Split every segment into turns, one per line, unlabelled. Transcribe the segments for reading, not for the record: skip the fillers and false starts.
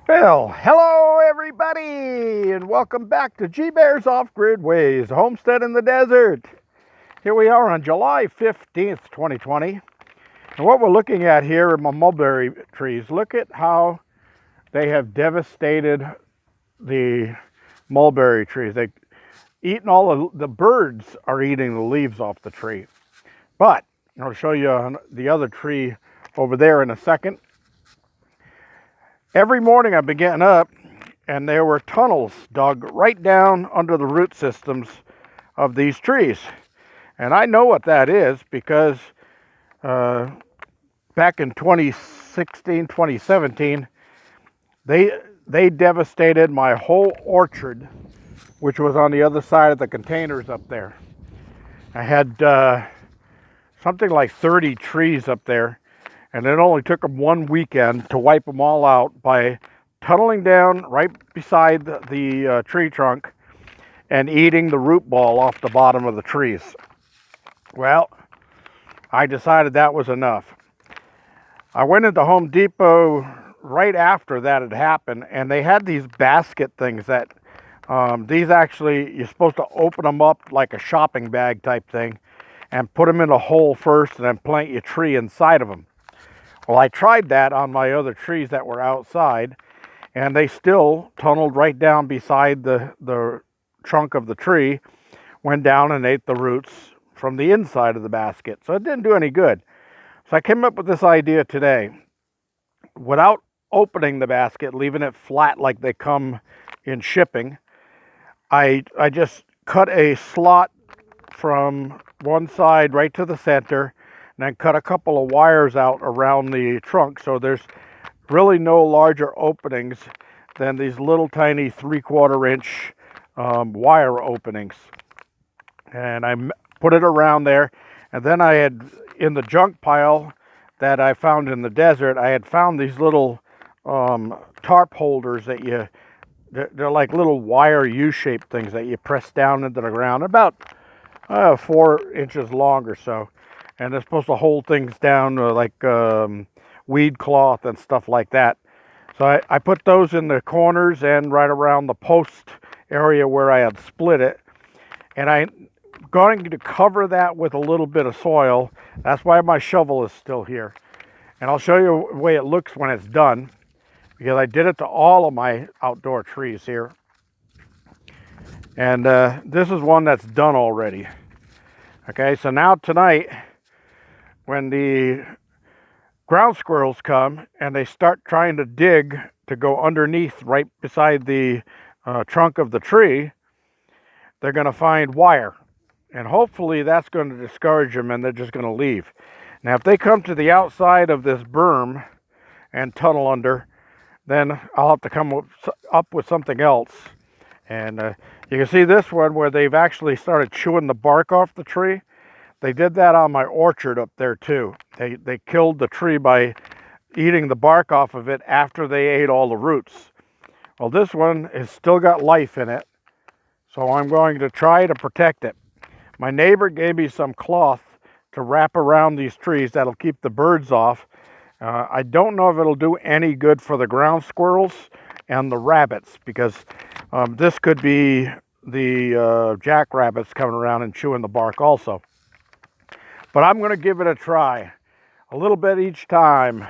Well, hello everybody, and welcome back to G Bear's Off-Grid Ways, Homestead in the Desert. Here we are on July 15th, 2020. And what we're looking at here are my mulberry trees. Look at how they have devastated the mulberry trees. They've eaten the birds are eating the leaves off the tree. But I'll show you the other tree over there in a second. Every morning I've been getting up and there were tunnels dug right down under the root systems of these trees. And I know what that is because back in 2016, 2017, they devastated my whole orchard, which was on the other side of the containers up there. I had something like 30 trees up there, and it only took them one weekend to wipe them all out by tunneling down right beside the tree trunk and eating the root ball off the bottom of the trees. Well, I decided that was enough. I went into Home Depot right after that had happened, and they had these basket things that these actually, you're supposed to open them up like a shopping bag type thing and put them in a hole first and then plant your tree inside of them. Well, I tried that on my other trees that were outside, and they still tunneled right down beside the trunk of the tree, went down and ate the roots from the inside of the basket. So it didn't do any good. So I came up with this idea today. Without opening the basket, leaving it flat like they come in shipping, I just cut a slot from one side right to the center, and then cut a couple of wires out around the trunk, so there's really no larger openings than these little tiny 3/4 inch wire openings. And I put it around there, and then I had, in the junk pile that I found in the desert, I had found these little tarp holders that they're like little wire U-shaped things that you press down into the ground, about 4 inches long or so, and they're supposed to hold things down like weed cloth and stuff like that. So I put those in the corners and right around the post area where I had split it, and I'm going to cover that with a little bit of soil. That's why my shovel is still here, and I'll show you the way it looks when it's done, because I did it to all of my outdoor trees here. And this is one that's done already. Okay, so now tonight, when the ground squirrels come and they start trying to dig to go underneath right beside the trunk of the tree, they're going to find wire. And hopefully that's going to discourage them and they're just going to leave. Now, if they come to the outside of this berm and tunnel under, then I'll have to come up with something else. And you can see this one where they've actually started chewing the bark off the tree. They did that on my orchard up there too. They killed the tree by eating the bark off of it after they ate all the roots. Well, this one has still got life in it, so I'm going to try to protect it. My neighbor gave me some cloth to wrap around these trees that'll keep the birds off. I don't know if it'll do any good for the ground squirrels and the rabbits, because this could be the jackrabbits coming around and chewing the bark also. But I'm going to give it a try, a little bit each time.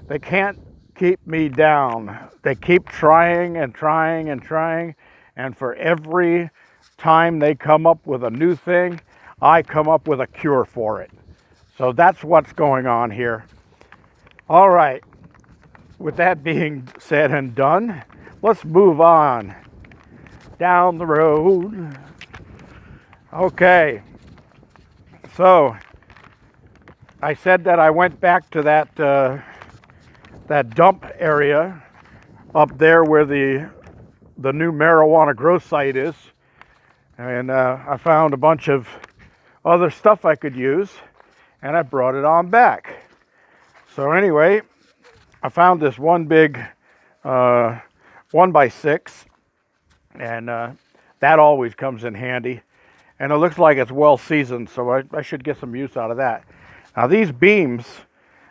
They can't keep me down. They keep trying and trying and trying, and for every time they come up with a new thing, I come up with a cure for it. So that's what's going on here. All right, with that being said and done, let's move on down the road. Okay, so I said that I went back to that dump area up there where the new marijuana grow site is, and I found a bunch of other stuff I could use, and I brought it on back. So anyway, I found this one big 1x6, and that always comes in handy, and it looks like it's well seasoned, so I should get some use out of that. Now these beams,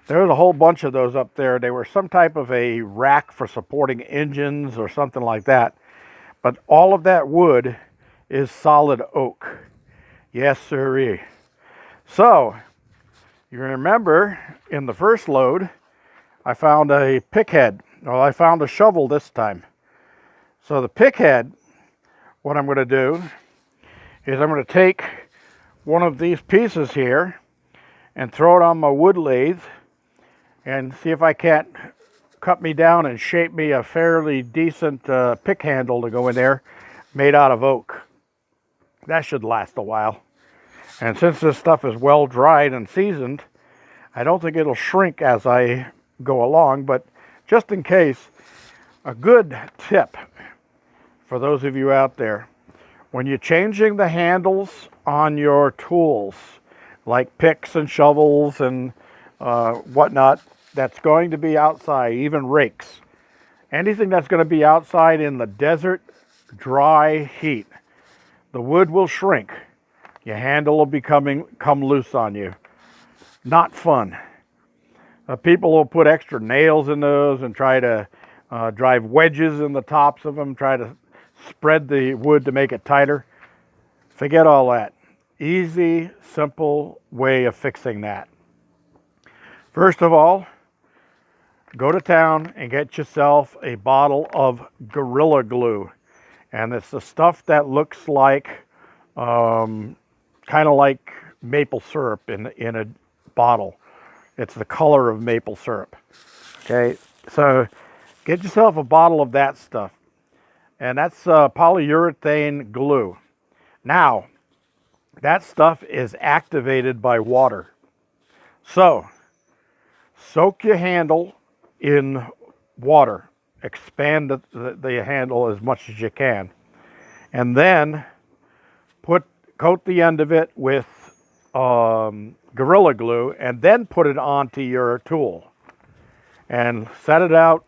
There was a whole bunch of those up there. They were some type of a rack for supporting engines or something like that. But all of that wood is solid oak. Yes, sirree. So, you remember in the first load, I found a pick head. Well, I found a shovel this time. So the pick head, what I'm going to do is I'm going to take one of these pieces here and throw it on my wood lathe and see if I can't cut me down and shape me a fairly decent pick handle to go in there made out of oak. That should last a while. And since this stuff is well dried and seasoned, I don't think it'll shrink as I go along, but just in case, a good tip for those of you out there, when you're changing the handles on your tools, like picks and shovels and whatnot, that's going to be outside, even rakes. Anything that's going to be outside in the desert, dry heat, the wood will shrink. Your handle will come loose on you. Not fun. People will put extra nails in those and try to drive wedges in the tops of them, try to spread the wood to make it tighter. Forget all that. Easy, simple way of fixing that. First of all, go to town and get yourself a bottle of Gorilla Glue. And it's the stuff that looks like, kind of like maple syrup in a bottle. It's the color of maple syrup. Okay, so get yourself a bottle of that stuff. And that's polyurethane glue. Now, that stuff is activated by water. So, soak your handle in water. Expand the handle as much as you can. And then coat the end of it with Gorilla Glue and then put it onto your tool. And set it out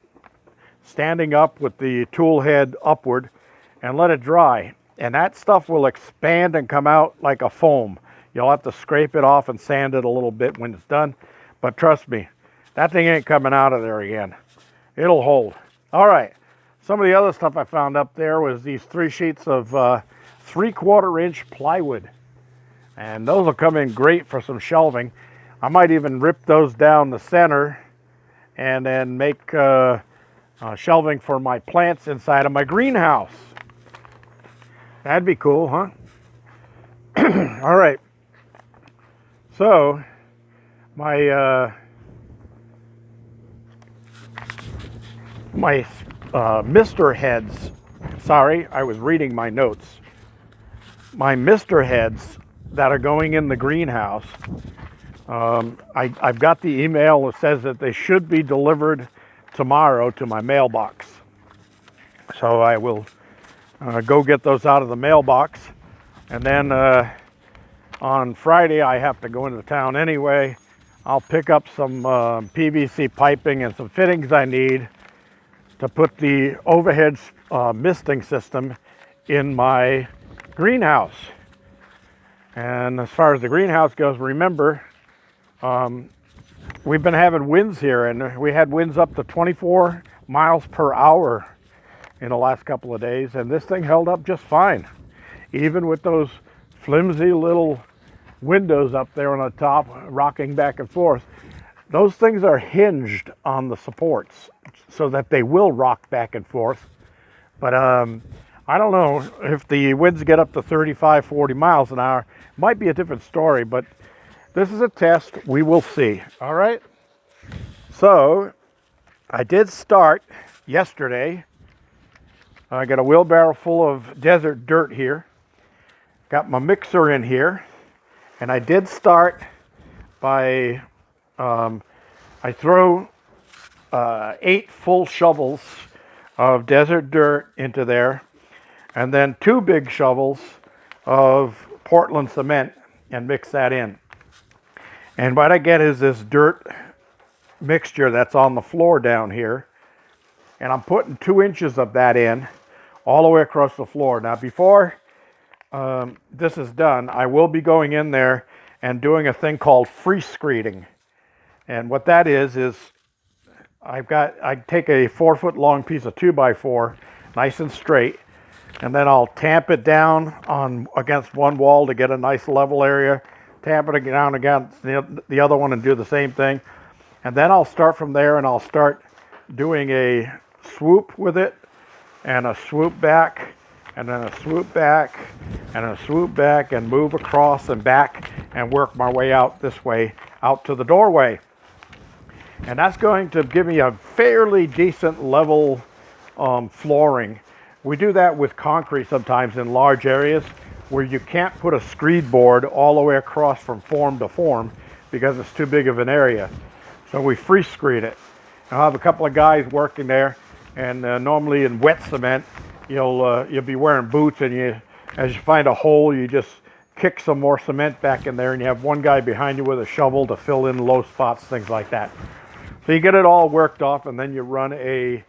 standing up with the tool head upward and let it dry. And that stuff will expand and come out like a foam. You'll have to scrape it off and sand it a little bit when it's done. But trust me, that thing ain't coming out of there again. It'll hold. All right. Some of the other stuff I found up there was these 3 sheets of 3/4 inch plywood. And those will come in great for some shelving. I might even rip those down the center and then make shelving for my plants inside of my greenhouse. That'd be cool, huh? All right. So, my Mr. Heads, sorry, I was reading my notes. My Mr. Heads that are going in the greenhouse, I've got the email that says that they should be delivered tomorrow to my mailbox. So I will go get those out of the mailbox. And then on Friday, I have to go into town anyway. I'll pick up some PVC piping and some fittings I need to put the overhead misting system in my greenhouse. And as far as the greenhouse goes, remember, we've been having winds here, and we had winds up to 24 miles per hour in the last couple of days, and this thing held up just fine. Even with those flimsy little windows up there on the top, rocking back and forth. Those things are hinged on the supports so that they will rock back and forth. But I don't know if the winds get up to 35, 40 miles an hour. Might be a different story, but this is a test. We will see. All right. So I did start yesterday. I got a wheelbarrow full of desert dirt here. Got my mixer in here. And I did start by, I throw 8 full shovels of desert dirt into there, and then 2 big shovels of Portland cement, and mix that in. And what I get is this dirt mixture that's on the floor down here, and I'm putting 2 inches of that in all the way across the floor. Now before this is done, I will be going in there and doing a thing called free screeding. And what that is I take a 4-foot long piece of 2x4, nice and straight, and then I'll tamp it down on against one wall to get a nice level area, tamp it down against the other one and do the same thing. And then I'll start from there, and I'll start doing a swoop with it, and a swoop back, and then a swoop back, and a swoop back, and move across and back, and work my way out this way, out to the doorway. And that's going to give me a fairly decent level flooring. We do that with concrete sometimes in large areas where you can't put a screed board all the way across from form to form because it's too big of an area. So we free screed it. I'll have a couple of guys working there, and normally in wet cement, you'll be wearing boots, and as you find a hole, you just kick some more cement back in there, and you have one guy behind you with a shovel to fill in low spots, things like that. So you get it all worked off, and then you run a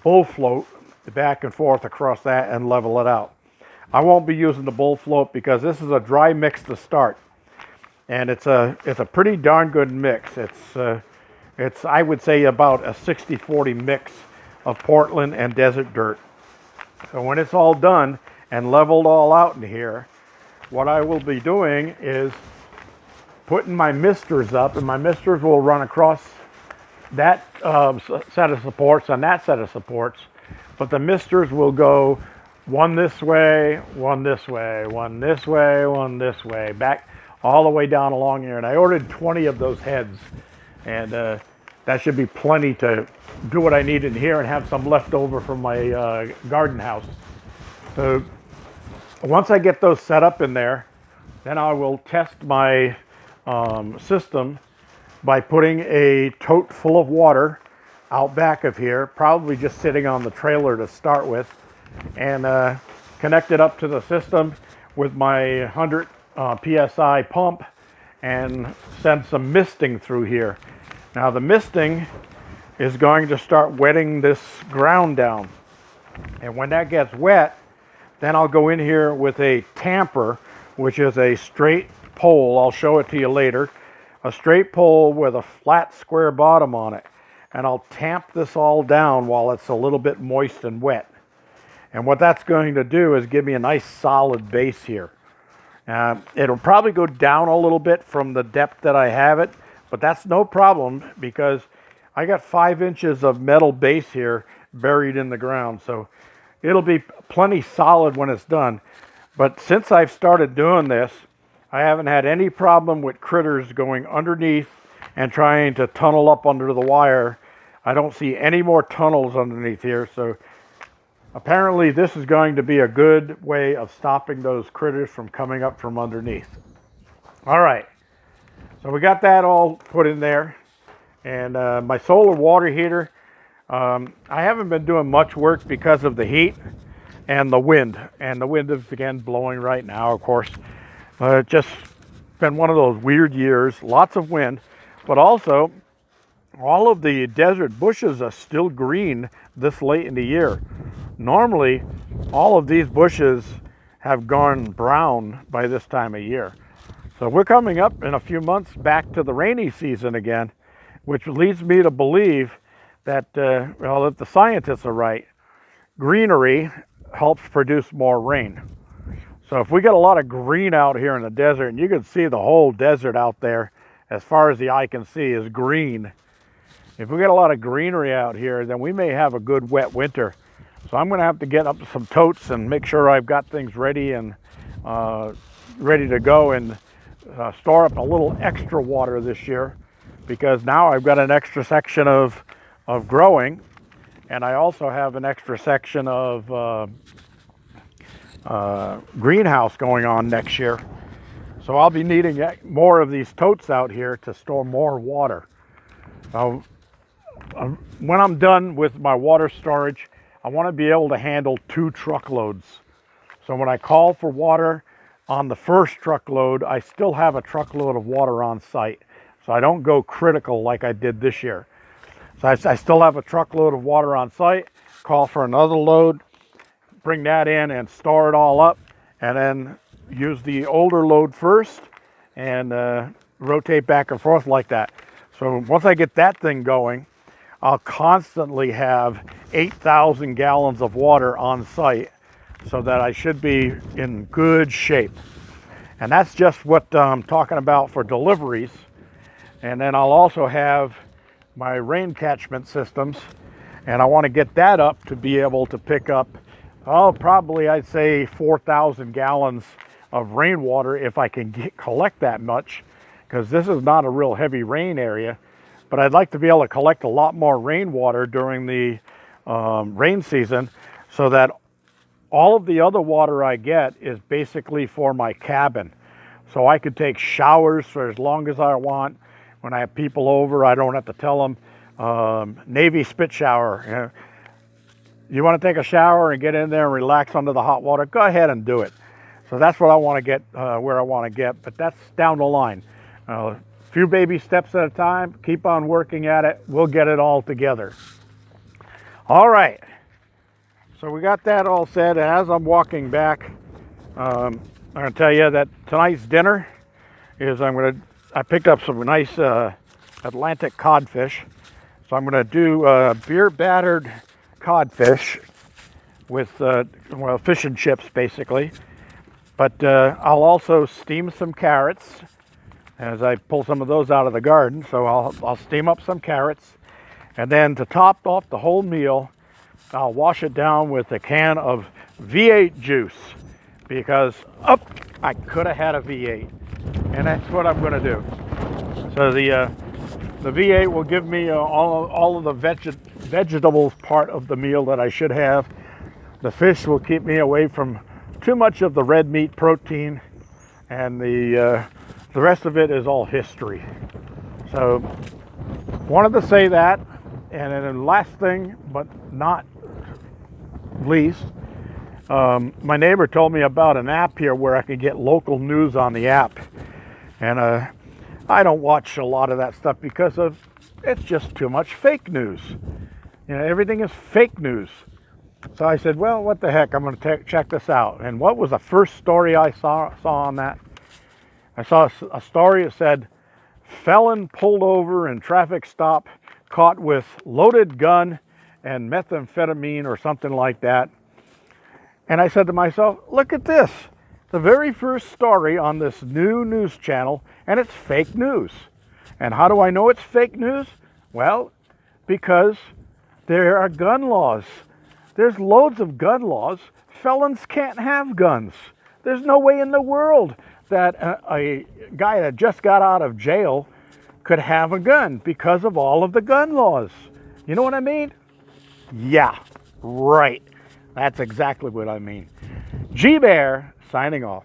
bull float back and forth across that and level it out. I won't be using the bull float because this is a dry mix to start, and it's a pretty darn good mix. It's I would say about a 60-40 mix of Portland and desert dirt. So when it's all done and leveled all out in here, what I will be doing is putting my misters up, and my misters will run across that set of supports and that set of supports, but the misters will go one this way, one this way, one this way, one this way, back all the way down along here. And I ordered 20 of those heads, and that should be plenty to do what I need in here and have some left over from my garden house. So once I get those set up in there, then I will test my system by putting a tote full of water out back of here, probably just sitting on the trailer to start with, and connect it up to the system with my 100 PSI pump and send some misting through here. Now the misting is going to start wetting this ground down. And when that gets wet, then I'll go in here with a tamper, which is a straight pole. I'll show it to you later. A straight pole with a flat square bottom on it. And I'll tamp this all down while it's a little bit moist and wet. And what that's going to do is give me a nice solid base here. It'll probably go down a little bit from the depth that I have it, but that's no problem because I got 5 inches of metal base here buried in the ground. So it'll be plenty solid when it's done. But since I've started doing this, I haven't had any problem with critters going underneath and trying to tunnel up under the wire. I don't see any more tunnels underneath here, so apparently this is going to be a good way of stopping those critters from coming up from underneath. All right, so we got that all put in there, and my solar water heater, I haven't been doing much work because of the heat and the wind is again blowing right now, of course. It's just been one of those weird years, lots of wind, but also all of the desert bushes are still green this late in the year. Normally, all of these bushes have gone brown by this time of year. So we're coming up in a few months back to the rainy season again, which leads me to believe that, well, if the scientists are right, greenery helps produce more rain. So if we get a lot of green out here in the desert, and you can see the whole desert out there, as far as the eye can see, is green. If we get a lot of greenery out here, then we may have a good wet winter. So I'm going to have to get up some totes and make sure I've got things ready and ready to go, and store up a little extra water this year, because now I've got an extra section of growing, and I also have an extra section of greenhouse going on next year. So I'll be needing more of these totes out here to store more water. So when I'm done with my water storage, I want to be able to handle 2 truckloads. So when I call for water on the first truckload, I still have a truckload of water on site. So I don't go critical like I did this year. So I still have a truckload of water on site, call for another load, bring that in and store it all up, and then use the older load first and rotate back and forth like that. So once I get that thing going, I'll constantly have 8,000 gallons of water on site, so that I should be in good shape. And that's just what I'm talking about for deliveries. And then I'll also have my rain catchment systems, and I want to get that up to be able to pick up, probably I'd say 4,000 gallons of rainwater if I can collect that much, because this is not a real heavy rain area. But I'd like to be able to collect a lot more rainwater during the rain season, so that all of the other water I get is basically for my cabin. So I could take showers for as long as I want. When I have people over, I don't have to tell them, Navy spit shower. You want to take a shower and get in there and relax under the hot water? Go ahead and do it. So that's what I want to get, where I want to get, but that's down the line. A few baby steps at a time, keep on working at it. We'll get it all together. All right. So we got that all said. And as I'm walking back, I'm going to tell you that tonight's dinner is I picked up some nice Atlantic codfish. So I'm going to do beer battered codfish with, fish and chips basically. But I'll also steam some carrots as I pull some of those out of the garden. So I'll steam up some carrots. And then to top off the whole meal, I'll wash it down with a can of V8 juice, because I could have had a V8, and that's what I'm going to do. So the V8 will give me all of the vegetables part of the meal that I should have. The fish will keep me away from too much of the red meat protein, and the rest of it is all history. So wanted to say that. And then last thing, but not least, my neighbor told me about an app here where I could get local news on the app. And I don't watch a lot of that stuff because it's just too much fake news. Everything is fake news. So I said, well, what the heck, I'm going to check this out. And what was the first story I saw on that? I saw a story that said, felon pulled over in traffic stop, caught with loaded gun and methamphetamine or something like that. And I said to myself, look at this. The very first story on this new news channel, and it's fake news. And how do I know it's fake news? Well, because there are gun laws. There's loads of gun laws. Felons can't have guns. There's no way in the world that a guy that just got out of jail could have a gun because of all of the gun laws. You know what I mean? Yeah, right. That's exactly what I mean. G-Bear signing off.